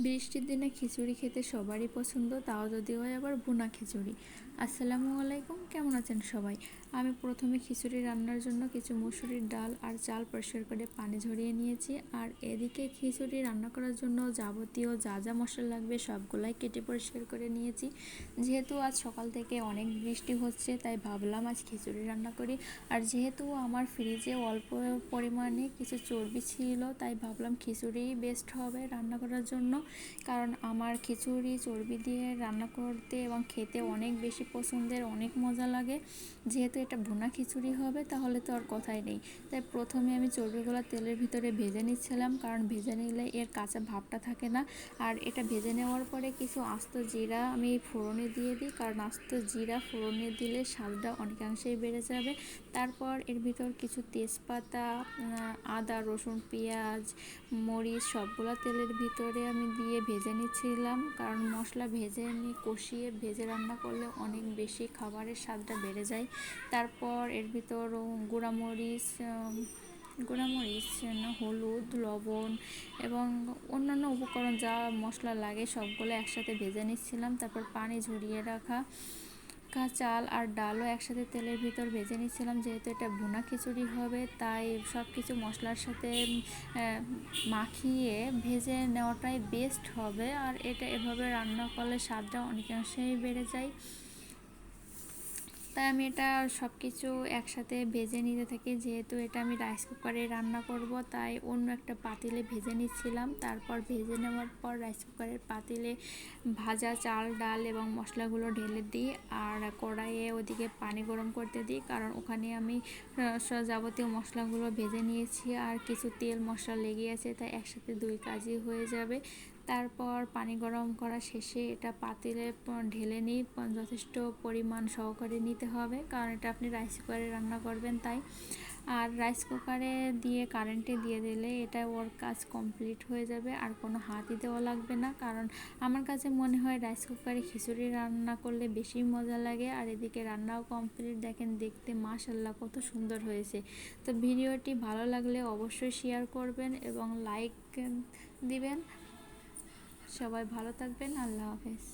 বৃষ্টির দিনে খিচুড়ি খেতে সবারই পছন্দ, তাও যদি হয় আবার ভুনা খিচুড়ি। আসসালামু আলাইকুম, কেমন আছেন সবাই? আমি প্রথমে খিচুড়ি রান্নার জন্য কিছু মসুরির ডাল আর চাল পরিষ্কার করে পানি ঝরিয়ে নিয়েছি। আর এদিকে খিচুড়ি রান্না করার জন্য যাবতীয় যা যা মশলা লাগবে সবগুলাই কেটে পরিষ্কার করে নিয়েছি। যেহেতু আজ সকাল থেকে অনেক বৃষ্টি হচ্ছে, তাই ভাবলাম আজ খিচুড়ি রান্না করি। আর যেহেতু আমার ফ্রিজে অল্প পরিমাণে কিছু চর্বি ছিল, তাই ভাবলাম খিচুড়ি বেস্ট হবে রান্না করার জন্য। কারণ আমার খিচুড়ি চর্বি দিয়ে রান্না করতে এবং খেতে অনেক বেশি পছন্দের, অনেক মজা লাগে। যেহেতু এটা ভুনা খিচুড়ি হবে তাহলে তো আর কথাই নেই। তাই প্রথমে আমি চর্বিগুলো তেলের ভিতরে ভেজে নিচ্ছিলাম, কারণ ভেজে নিলে এর কাঁচা ভাবটা থাকে না। আর এটা ভেজে নেওয়ার পরে কিছু আস্ত জিরা আমি ফোড়নে দিয়ে দিই, কারণ আস্ত জিরা ফোড়নে দিলে স্বাদটা অনেকাংশেই বেড়ে যাবে। তারপর এর ভিতর কিছু তেজপাতা, আদা, রসুন, পেঁয়াজ, মরিচ সবগুলো তেলের ভিতরে আমি দিয়ে ভেজে নিচ্ছিলাম, কারণ মশলা ভেজে কষিয়ে ভেজে রান্না করলে অনেক বেশি খাবারের স্বাদটা বেড়ে যায়। তারপর এর ভিতর গুঁড়ামরিচ, হলুদ, লবণ এবং অন্যান্য উপকরণ যা মশলা লাগে সবগুলো একসাথে ভেজে নিচ্ছিলাম। তারপর পানি ঝরিয়ে রাখা চাল আর ডালও একসাথে তেলের ভিতর ভেজে নিচ্ছিলাম। যেহেতু এটা ভুনা খিচুড়ি হবে, তাই সব কিছু মশলার সাথে মাখিয়ে ভেজে নেওয়াটাই বেস্ট হবে। আর এটা এভাবে রান্না করলে স্বাদটা অনেকাংশেই বেড়ে যায়। তাই আমি এটা সব কিছু একসাথে ভেজে নিতে থাকি। যেহেতু এটা আমি রাইস কুকারে রান্না করব, তাই অন্য একটা পাতিলে ভেজে নিচ্ছিলাম। তারপর ভেজে নেওয়ার পর রাইস কুকারের পাতিলে ভাজা চাল, ডাল এবং মশলাগুলো ঢেলে দিই। আর কড়াইয়ে ওদিকে পানি গরম করতে দিই, কারণ ওখানে আমি যাবতীয় মশলাগুলো ভেজে নিয়েছি আর কিছু তেল মশলা লেগে আছে, তাই একসাথে দুই কাজই হয়ে যাবে। তারপর পানি গরম করা শেষে এটা পাতিলে ঢেলে নিই। যথেষ্ট পরিমাণ সহকারে নিতে হবে, কারণ এটা আপনি রাইস কুকারে রান্না করবেন তাই। আর রাইস কুকারে দিয়ে কারেন্টে দিয়ে দিলে এটা ওর কাজ কমপ্লিট হয়ে যাবে, আর কোনো হাতই দেওয়া লাগবে না। কারণ আমার কাছে মনে হয় রাইস কুকারে খিচুড়ি রান্না করলে বেশি মজা লাগে। আর এদিকে রান্নাও কমপ্লিট, দেখেন দেখতে মাশাআল্লাহ কত সুন্দর হয়েছে। তো ভিডিওটি ভালো লাগলে অবশ্যই শেয়ার করবেন এবং লাইক দিবেন। সবাই ভালো থাকবেন, আল্লাহ হাফেজ।